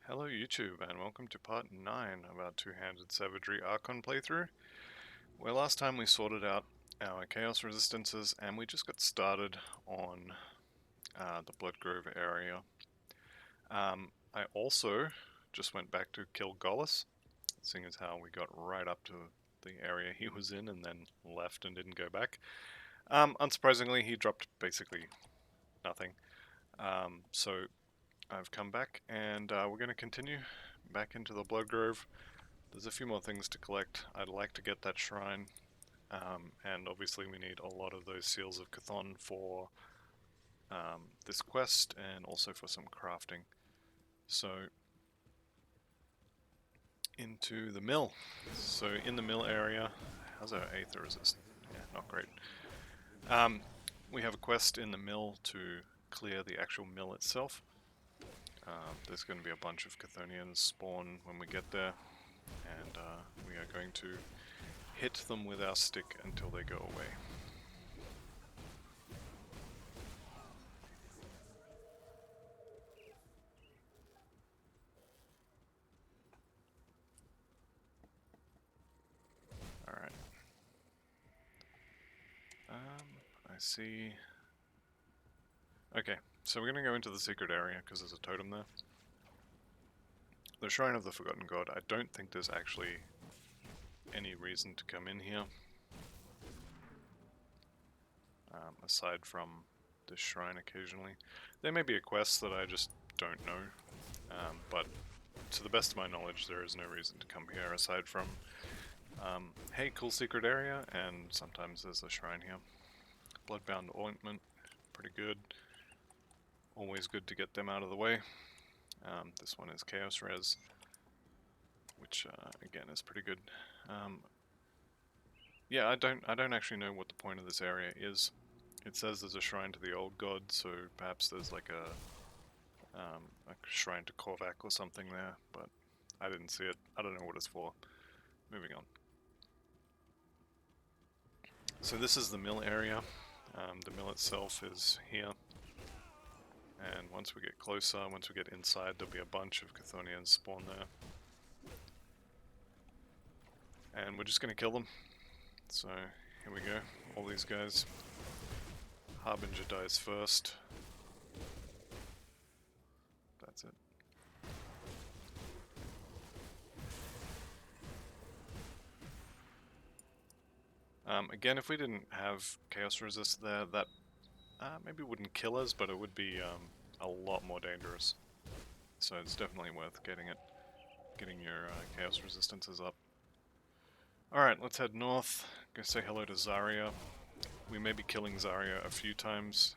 Hello YouTube and welcome to part 9 of our two-handed Savagery Archon playthrough, where last time we sorted out our chaos resistances and we just got started on the Bloodgrove area. I also just went back to kill Gollus, seeing as how we got right up to the area he was in and then left and didn't go back. Unsurprisingly, he dropped basically nothing. So I've come back and we're going to continue back into the Bloodgrove. There's a few more things to collect. I'd like to get that shrine, and obviously we need a lot of those seals of Chthon for this quest and also for some crafting. So into the mill. So in the mill area, how's our aether resist? Yeah, not great. We have a quest in the mill to clear the actual mill itself. There's going to be a bunch of Chthonians spawn when we get there, and we are going to hit them with our stick until they go away. Alright. I see. Okay, so we're going to go into the secret area because there's a totem there. The Shrine of the Forgotten God. I don't think there's actually any reason to come in here. Aside from this shrine occasionally. There may be a quest that I just don't know. But to the best of my knowledge, there is no reason to come here aside from, hey, cool secret area, and sometimes there's a shrine here. Bloodbound ointment, pretty good. Always good to get them out of the way. This one is Chaos Res, which again is pretty good. Yeah, I don't actually know what the point of this area is. It says there's a shrine to the old god, so perhaps there's like a shrine to Korvac or something there, but I didn't see it. I don't know what it's for. Moving on. So this is the mill area. The mill itself is here. And once we get closer, once we get inside, there'll be a bunch of Chthonians spawn there. And we're just going to kill them. So here we go. All these guys. Harbinger dies first. That's it. Again, if we didn't have Chaos Resist there, that maybe wouldn't kill us, but it would be a lot more dangerous. So it's definitely worth getting your Chaos Resistances up. Alright, let's head north, go say hello to Zarya. We may be killing Zarya a few times,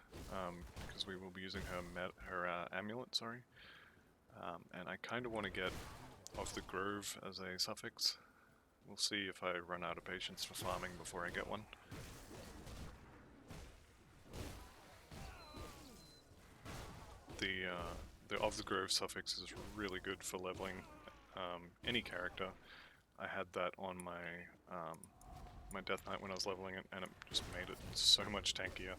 because we will be using her amulet, sorry. And I kind of want to get off the Grove as a suffix. We'll see if I run out of patience for farming before I get one. The of the Grove suffix is really good for leveling any character. I had that on my my Death Knight when I was leveling it, and it just made it so much tankier.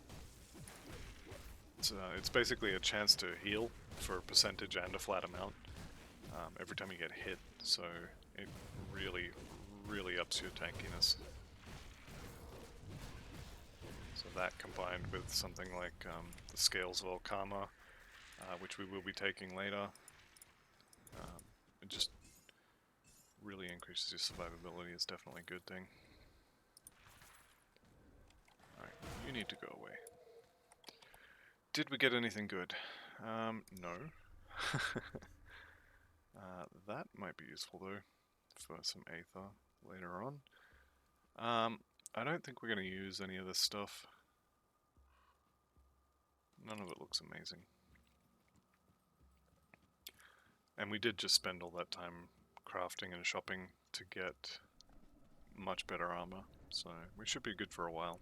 It's basically a chance to heal for a percentage and a flat amount every time you get hit, so it really ups your tankiness. So that combined with something like the Scales of Karma, which we will be taking later, it just really increases your survivability. Is definitely a good thing. Alright, you need to go away. Did we get anything good? No. That might be useful though, for some aether later on. I don't think we're going to use any of this stuff. None of it looks amazing. And we did just spend all that time crafting and shopping to get much better armor, so we should be good for a while.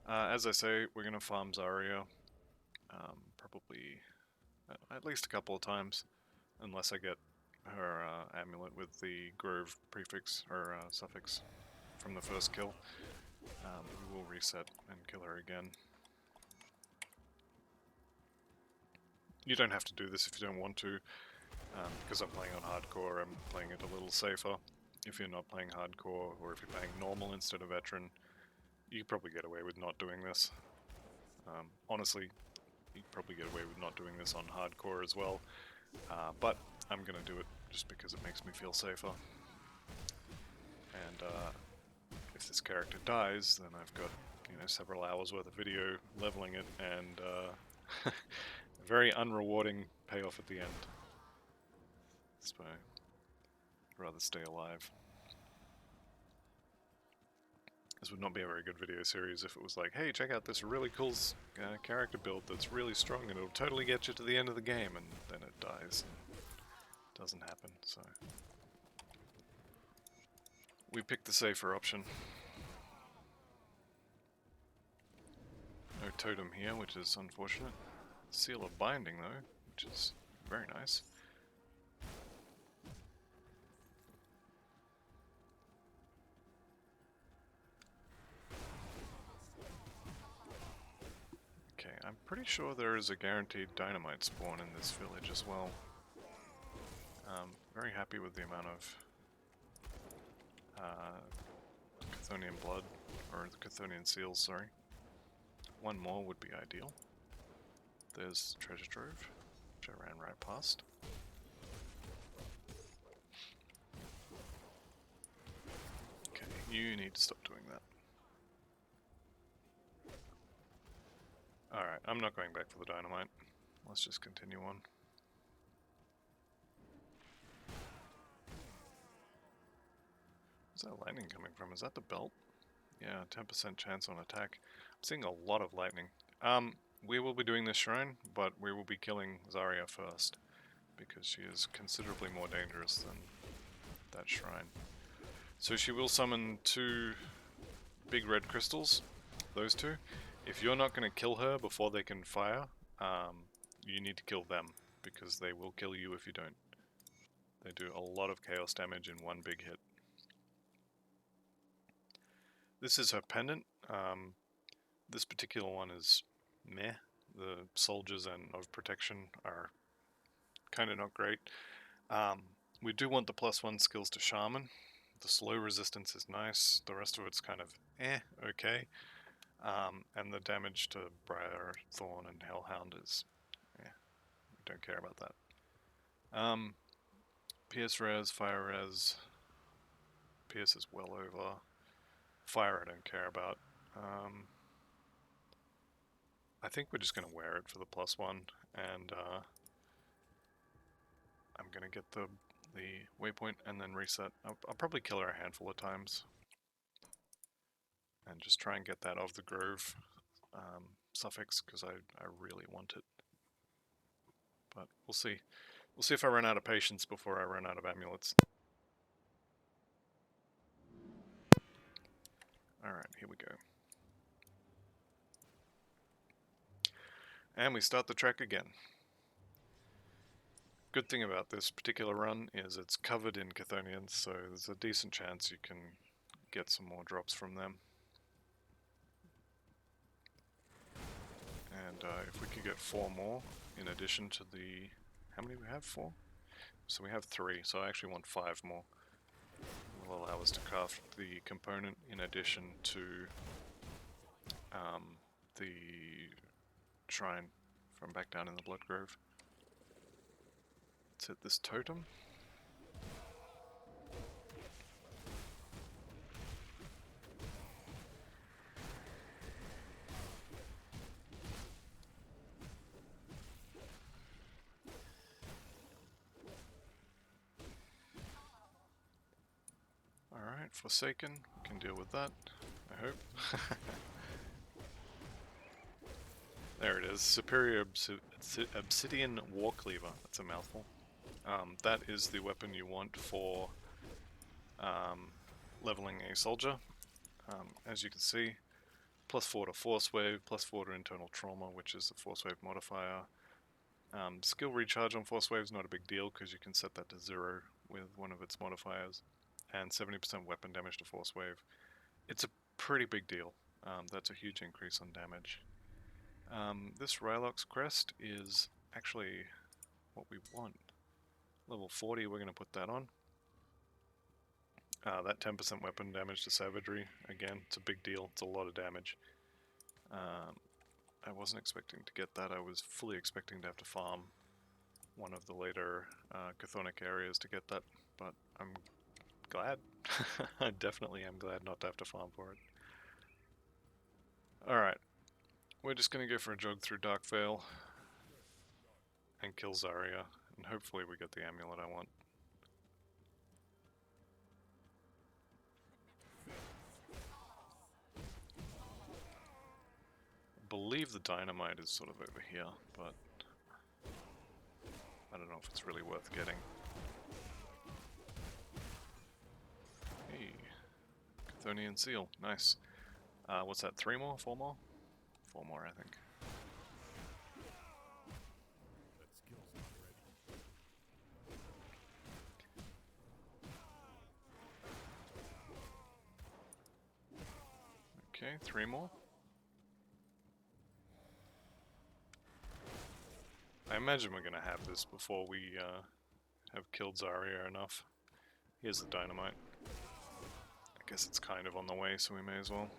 As I say, we're going to farm Zarya, probably at least a couple of times, unless I get her amulet with the Grove prefix or suffix from the first kill. We will reset and kill her again. You don't have to do this if you don't want to. Because I'm playing on hardcore, I'm playing it a little safer. If you're not playing hardcore, or if you're playing normal instead of veteran, you could probably get away with not doing this. Honestly, you could probably get away with not doing this on hardcore as well, but I'm gonna do it just because it makes me feel safer. And if this character dies, then I've got, you know, several hours worth of video leveling it, and a very unrewarding payoff at the end. So I'd rather stay alive. This would not be a very good video series if it was like, hey, check out this really cool character build that's really strong and it'll totally get you to the end of the game, and then it dies. It doesn't happen, so we picked the safer option. No totem here, which is unfortunate. Seal of Binding though, which is very nice. Okay, I'm pretty sure there is a guaranteed dynamite spawn in this village as well. Very happy with the amount of Chthonian blood, or the Chthonian seals, sorry. One more would be ideal. There's treasure trove, which I ran right past. Okay, you need to stop doing that. Alright, I'm not going back for the dynamite. Let's just continue on. Where's that lightning coming from? Is that the belt? Yeah, 10% chance on attack. I'm seeing a lot of lightning. We will be doing this shrine, but we will be killing Zarya first, because she is considerably more dangerous than that shrine. So she will summon 2 big red crystals, those 2. If you're not going to kill her before they can fire, you need to kill them, because they will kill you if you don't. They do a lot of chaos damage in one big hit. This is her pendant. This particular one is meh. The soldiers and of protection are kind of not great. We do want the +1 skills to Shaman. The slow resistance is nice. The rest of it's kind of okay. And the damage to Briar, Thorn, and Hellhound is we don't care about that. Pierce res, fire res. Pierce is well over. Fire I don't care about. I think we're just going to wear it for the +1, and I'm going to get the waypoint and then reset. I'll probably kill her a handful of times, and just try and get that of the Grove suffix, because I really want it. But we'll see. We'll see if I run out of patience before I run out of amulets. Alright, here we go. And we start the trek again. Good thing about this particular run is it's covered in Chthonians, so there's a decent chance you can get some more drops from them. And if we could get 4 more, in addition to the... How many do we have? 4? So we have 3, so I actually want 5 more. It will allow us to craft the component in addition to the shrine from back down in the Blood Grove. Let's hit this totem. Alright, Forsaken, we can deal with that, I hope. There it is, Superior Obsidian Warcleaver, that's a mouthful. That is the weapon you want for leveling a soldier. As you can see, +4 to Force Wave, +4 to Internal Trauma, which is the Force Wave modifier. Skill recharge on Force Wave is not a big deal because you can set that to 0 with one of its modifiers. And 70% weapon damage to Force Wave. It's a pretty big deal. That's a huge increase on damage. This Rylock's crest is actually what we want. Level 40, we're going to put that on. That 10% weapon damage to Savagery, again, it's a big deal, it's a lot of damage. I wasn't expecting to get that, I was fully expecting to have to farm one of the later Chthonic areas to get that, but I'm glad. I definitely am glad not to have to farm for it. Alright, we're just going to go for a jog through Darkvale and kill Zarya, and hopefully we get the amulet I want. I believe the dynamite is sort of over here, but I don't know if it's really worth getting. Hey, Chthonian seal, nice. What's that, 3 more? 4 more? 4 more, I think. Okay, 3 more. I imagine we're gonna have this before we have killed Zarya enough. Here's the dynamite. I guess it's kind of on the way, so we may as well.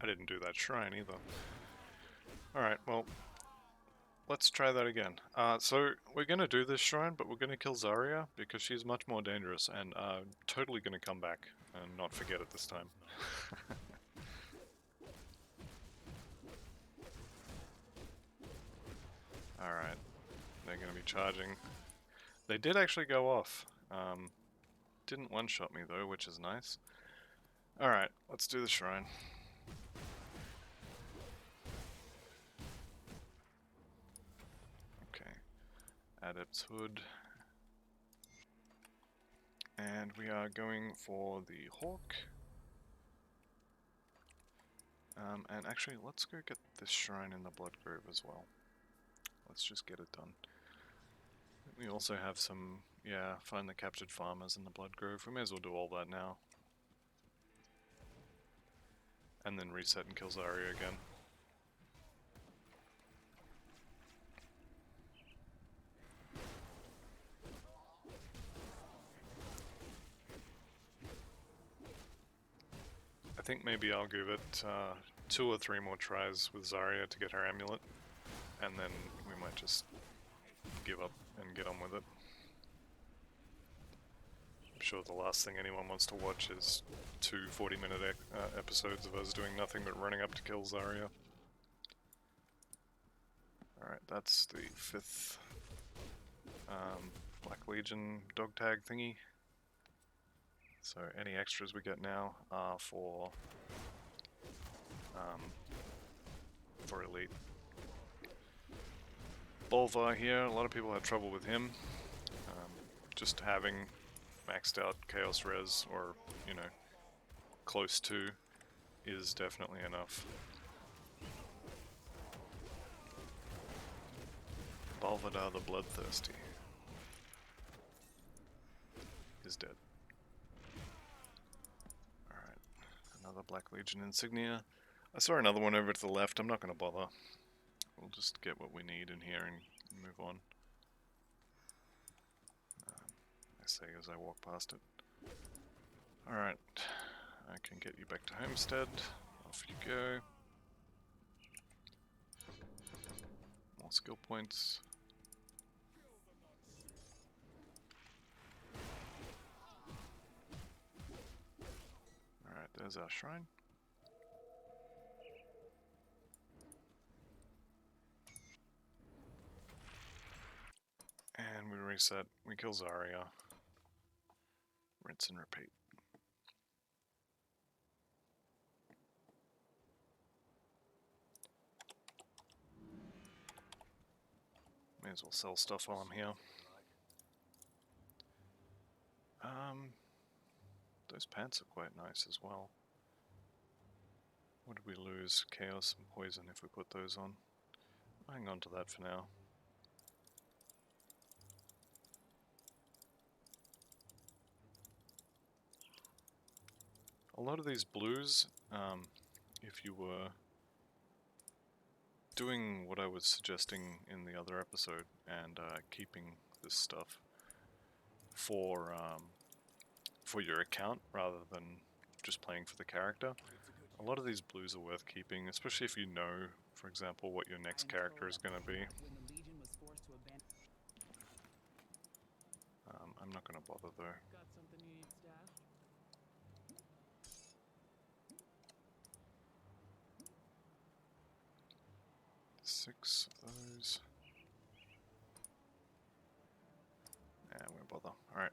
I didn't do that shrine either. Alright, well, let's try that again. So, we're gonna do this shrine, but we're gonna kill Zarya, because she's much more dangerous, and totally gonna come back, and not forget it this time. Alright, they're gonna be charging. They did actually go off. Didn't one-shot me though, which is nice. Alright, let's do the shrine. Okay, Adept's Hood. And we are going for the Hawk. And actually, let's go get this shrine in the Bloodgrove as well. Let's just get it done. We also have some, yeah, find the captured farmers in the Bloodgrove. We may as well do all that now. And then reset and kill Zarya again. I think maybe I'll give it 2 or 3 more tries with Zarya to get her amulet, and then we might just give up and get on with it. I'm sure the last thing anyone wants to watch is 2 40-minute episodes of us doing nothing but running up to kill Zarya. Alright, that's the 5th Black Legion dog tag thingy. So any extras we get now are for Elite. Bolvar here, a lot of people have trouble with him. Just having maxed out Chaos Res, or, you know, close to, is definitely enough. Balvadar the Bloodthirsty is dead. Alright, another Black Legion insignia. I saw another one over to the left, I'm not going to bother. We'll just get what we need in here and move on. I say as I walk past it. Alright, I can get you back to Homestead. Off you go. More skill points. Alright, there's our shrine. And we reset, we kill Zarya. Rinse and repeat. May as well sell stuff while I'm here. Those pants are quite nice as well. What did we lose? Chaos and poison if we put those on. I'll hang on to that for now. A lot of these blues, if you were doing what I was suggesting in the other episode and keeping this stuff for your account rather than just playing for the character, a lot of these blues are worth keeping, especially if you know, for example, what your next character is going to be. I'm not going to bother though. Got something you need stashed? 6 of those. Nah, won't bother. Alright,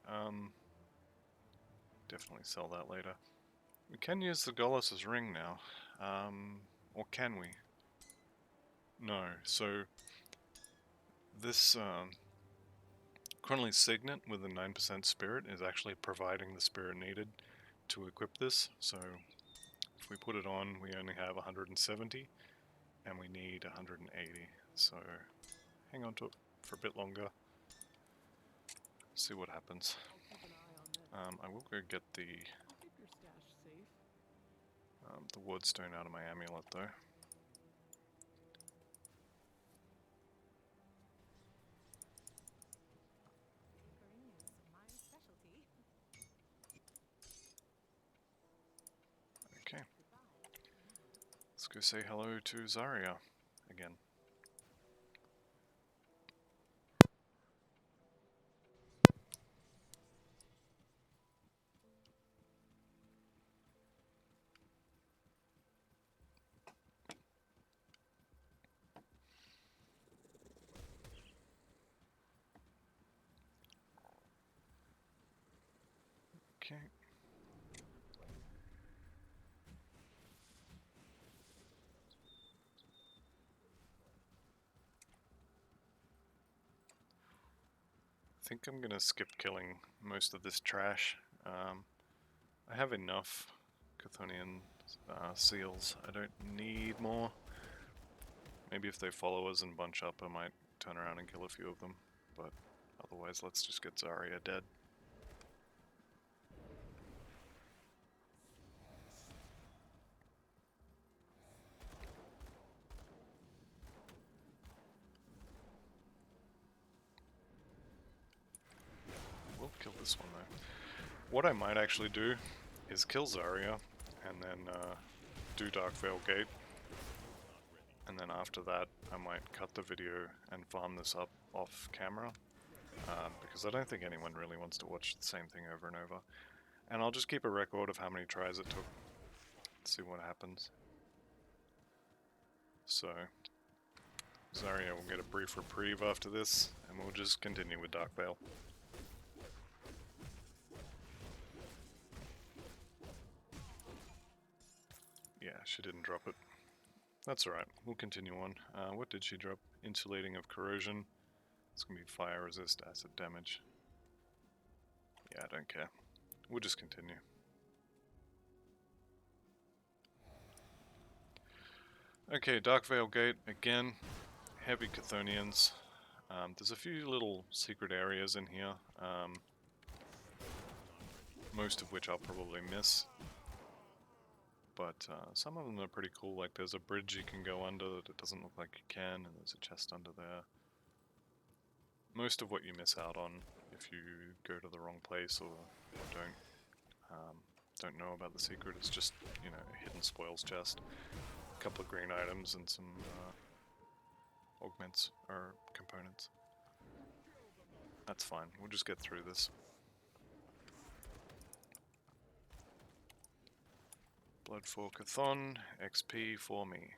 definitely sell that later. We can use the Golus's ring now. Or can we? No, so this Chronley's Signet with a 9% spirit is actually providing the spirit needed to equip this, so if we put it on we only have 170 and we need 180, so hang on to it for a bit longer, see what happens. I'll keep an eye on that. I will go get I'll keep your stash safe. the Wardstone out of my amulet though. Okay. Let's go say hello to Zarya again. Okay. I think I'm gonna skip killing most of this trash. I have enough Chthonian seals. I don't need more. Maybe if they follow us and bunch up, I might turn around and kill a few of them. But otherwise, let's just get Zarya dead. We'll kill this one though. What I might actually do is kill Zarya and then do Darkvale Gate. And then after that, I might cut the video and farm this up off camera. Because I don't think anyone really wants to watch the same thing over and over. And I'll just keep a record of how many tries it took. See what happens. So, Zarya will get a brief reprieve after this, and we'll just continue with Darkvale. Yeah, she didn't drop it. That's alright, we'll continue on. What did she drop? Insulating of corrosion. It's gonna be fire resist, acid damage. Yeah, I don't care. We'll just continue. Okay, Darkvale Gate, again, heavy Chthonians. There's a few little secret areas in here, most of which I'll probably miss. But some of them are pretty cool, like there's a bridge you can go under that it doesn't look like you can, and there's a chest under there. Most of what you miss out on if you go to the wrong place or don't know about the secret is just, you know, a hidden spoils chest. A couple of green items and some augments or components. That's fine, we'll just get through this. Blood for Chthon, XP for me.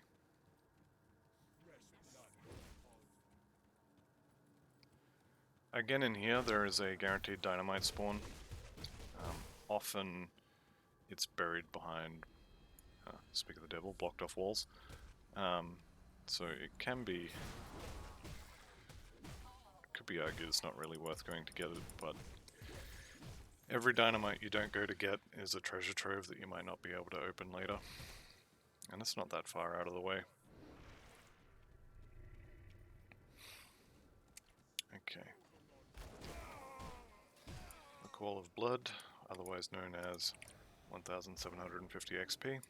Again in here there is a guaranteed dynamite spawn. Often it's buried behind, speak of the devil, blocked off walls. So it can be, could be argued it's not really worth going to get it, but every dynamite you don't go to get is a treasure trove that you might not be able to open later. And it's not that far out of the way. Okay. The Call of Blood, otherwise known as 1750 XP.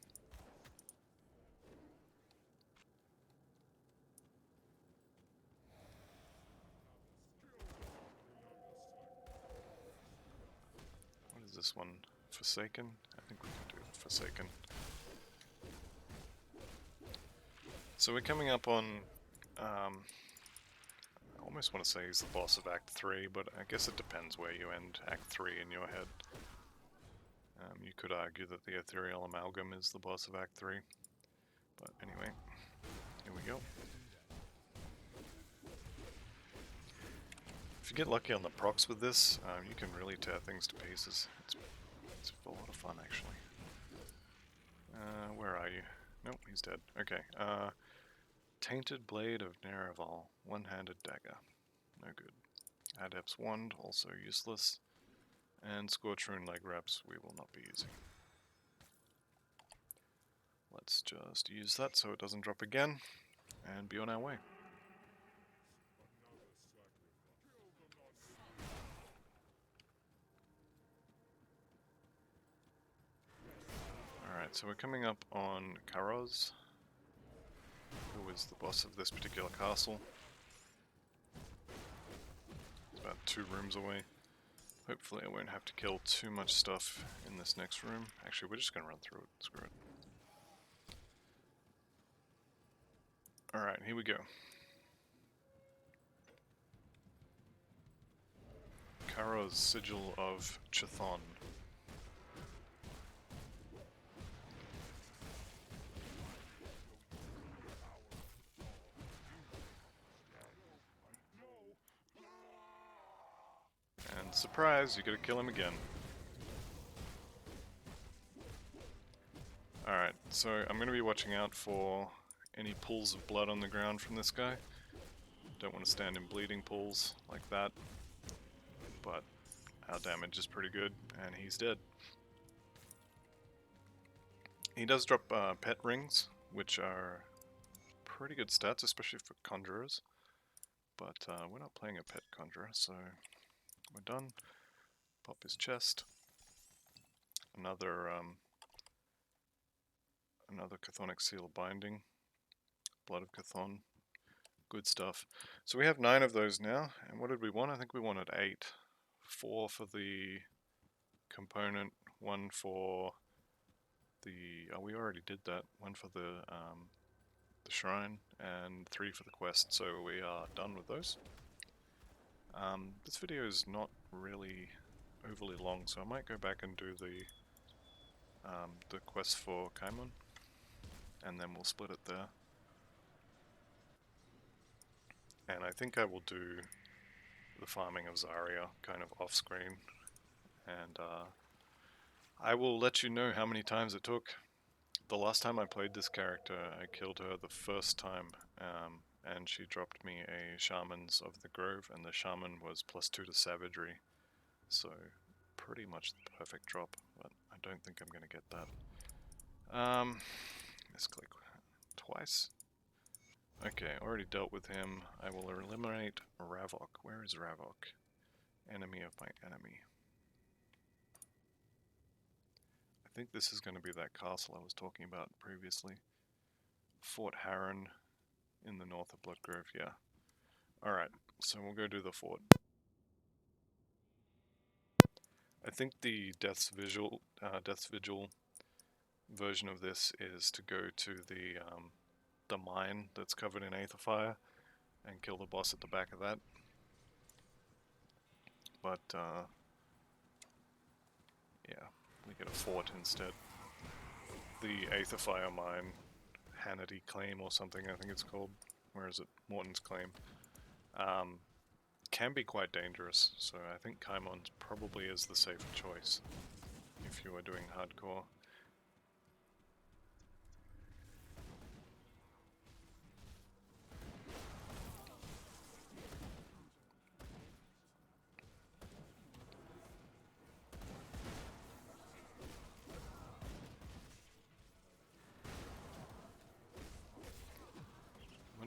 What is this one? Forsaken? I think we can do Forsaken. So we're coming up on, I almost want to say he's the boss of Act 3, but I guess it depends where you end Act 3 in your head. You could argue that the Ethereal Amalgam is the boss of Act 3, but anyway, here we go. If you get lucky on the procs with this, you can really tear things to pieces. It's a lot of fun, actually. Where are you? Nope, he's dead. Okay, Tainted Blade of Nereval, one-handed dagger. No good. Adept's Wand, also useless. And Scorch Rune leg wraps we will not be using. Let's just use that so it doesn't drop again, and be on our way. Alright, so we're coming up on Karoz, who is the boss of this particular castle. It's about 2 rooms away. Hopefully I won't have to kill too much stuff in this next room. Actually, we're just going to run through it. Screw it. Alright, here we go. Karo's Sigil of Chthon. And surprise, you gotta kill him again. Alright, so I'm gonna be watching out for any pools of blood on the ground from this guy. Don't want to stand in bleeding pools like that. But our damage is pretty good, and he's dead. He does drop pet rings, which are pretty good stats, especially for conjurers. But we're not playing a pet conjurer, so we're done. Pop his chest. Another Chthonic Seal Binding. Blood of Chthon. Good stuff. So we have 9 of those now, and what did we want? I think we wanted 8. 4 for the component, 1 for the... oh, we already did that. 1 for the shrine, and 3 for the quest, so we are done with those. This video is not really overly long, so I might go back and do the quest for Kymon, and then we'll split it there. And I think I will do the farming of Zarya kind of off screen, and I will let you know how many times it took. The last time I played this character, I killed her the first time, and she dropped me a Shaman's of the Grove, and the Shaman was +2 to Savagery, so pretty much the perfect drop, but I don't think I'm going to get that. Let's click twice. Okay, already dealt with him. I will eliminate Ravok. Where is Ravok? Enemy of my enemy. I think this is going to be that castle I was talking about previously. Fort Harren in the north of Bloodgrove, yeah. Alright, so we'll go do the fort. I think the Death's Vigil version of this is to go to the mine that's covered in Aether Fire and kill the boss at the back of that. But, yeah, we get a fort instead. The Aether Fire mine, Hannity Claim or something, I think it's called. Where is it? Morton's Claim. Can be quite dangerous, so I think Kymon probably is the safer choice if you are doing hardcore.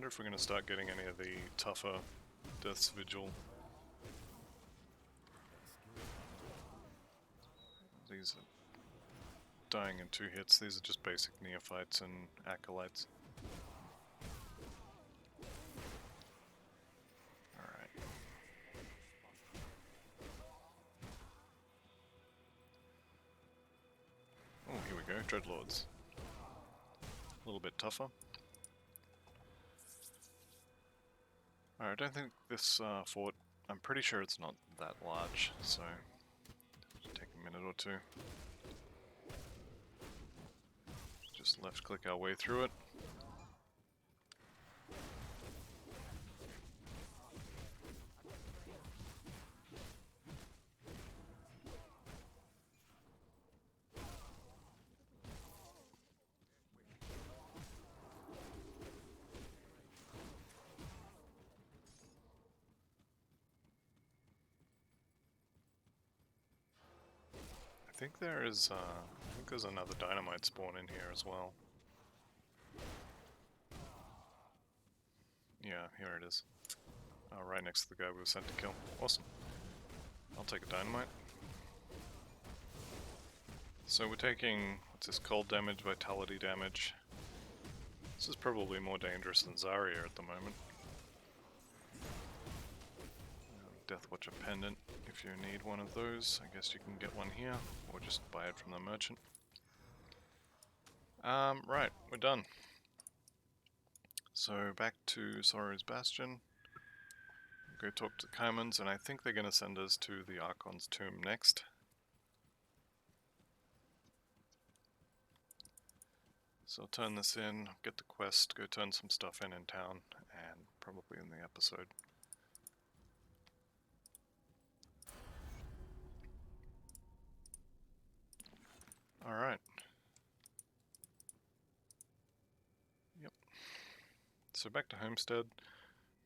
wonder if we're going to start getting any of the tougher Death's Vigil. These are dying in 2 hits. These are just basic neophytes and acolytes. Alright. Oh, here we go. Dreadlords. A little bit tougher. Alright, I don't think this fort, I'm pretty sure it's not that large, so it'll take a minute or two. Just left click our way through it. I think there's another dynamite spawn in here as well. Yeah, here it is. Right next to the guy we were sent to kill. Awesome. I'll take a dynamite. So we're taking, what's this, cold damage, vitality damage. This is probably more dangerous than Zarya at the moment. Death Watcher pendant, if you need one of those, I guess you can get one here, or just buy it from the merchant. Right, we're done. So back to Sorrow's Bastion. Go talk to the Kymons, and I think they're going to send us to the Archon's tomb next. So I'll turn this in, get the quest, go turn some stuff in town, and probably in the episode. Alright. Yep. So back to Homestead,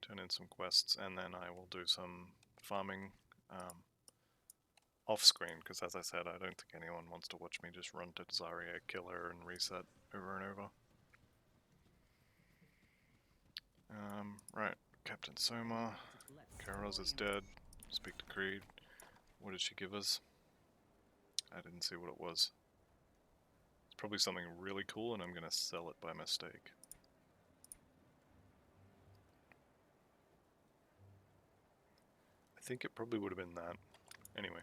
turn in some quests, and then I will do some farming off-screen, because as I said, I don't think anyone wants to watch me just run to Zarya, kill her, and reset over and over. Right, Captain Soma, Karos is dead, speak to Creed. What did she give us? I didn't see what it was. It's probably something really cool and I'm going to sell it by mistake. I think it probably would have been that. Anyway.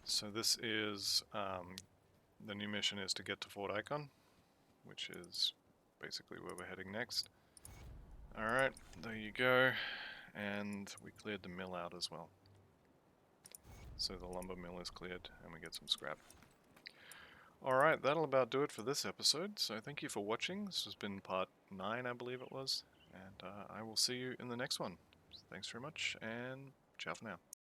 So this is, the new mission is to get to Fort Icon, which is basically where we're heading next. Alright, there you go. And we cleared the mill out as well. So the lumber mill is cleared and we get some scrap. Alright, that'll about do it for this episode. So thank you for watching. This has been part 9, I believe it was. And I will see you in the next one. Thanks very much, and ciao for now.